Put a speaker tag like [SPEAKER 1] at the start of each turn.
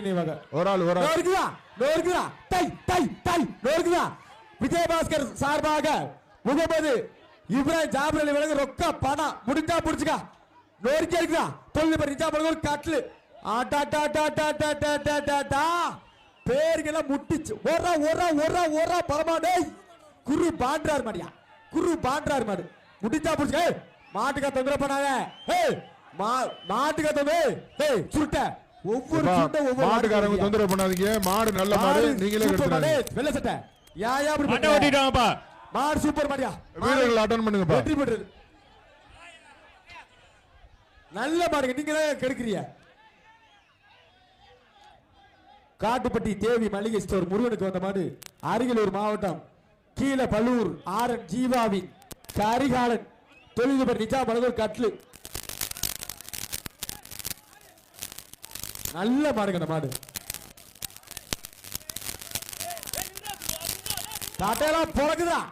[SPEAKER 1] நினைவாக
[SPEAKER 2] ஒரு ஆள்
[SPEAKER 1] நோருக்குதா டை டை டை நோருக்குதா விஜயபாஸ்கர் சார்பாக முகமது இப்ராஹிம் ஜாபர் அலி வழங்க ரொக்க பணம் முடிஞ்சா புடிச்சுக்கா நோருக்கே இருக்குதா தொழில் நிஜாம் ஒரு கட்லு பேருக்கெல்லாம் முட்டிச்சு ஒரா ஒரா ஒரா ஒரா பரமாடே குரு பாண்டார் மாடியா குரு பாண்டார் மாடு முடிஞ்சா புடிச்சுக்க மாட்டுக்கா தொந்தரவு பண்ணாத மாட்டுக்கா தொந்தரவு சுருட்ட ஒவ்வொரு
[SPEAKER 2] மாட்டுக்காரங்க தொந்தரவு பண்ணாதீங்க மாடு நல்ல மாடு நீங்களே
[SPEAKER 1] வெள்ள சட்டை யாயா அப்படி
[SPEAKER 3] மாட்ட ஓட்டிட்டாங்கப்பா
[SPEAKER 1] மாடு சூப்பர் மாடியா
[SPEAKER 2] வீரர்கள் அட்டெண்ட் பண்ணுங்கப்பா
[SPEAKER 1] வெற்றி பெற்றது நல்ல மாடுங்க நீங்க தான் கெடுக்கிறீங்க காட்டுப்பட்டி தேவி மளிகை ஸ்டோர் முருகனுக்கு வந்த மாடு அருகிலூர் மாவட்டம் கீழ பல்லூர் ஆரன் ஜீவாவின் கரிகாலன் தொழிலதிபர் நிஜாம் அழகர் கட்லு நல்ல மாடுங்க அந்த மாடு தாட்டையெல்லாம் பிறகுதான்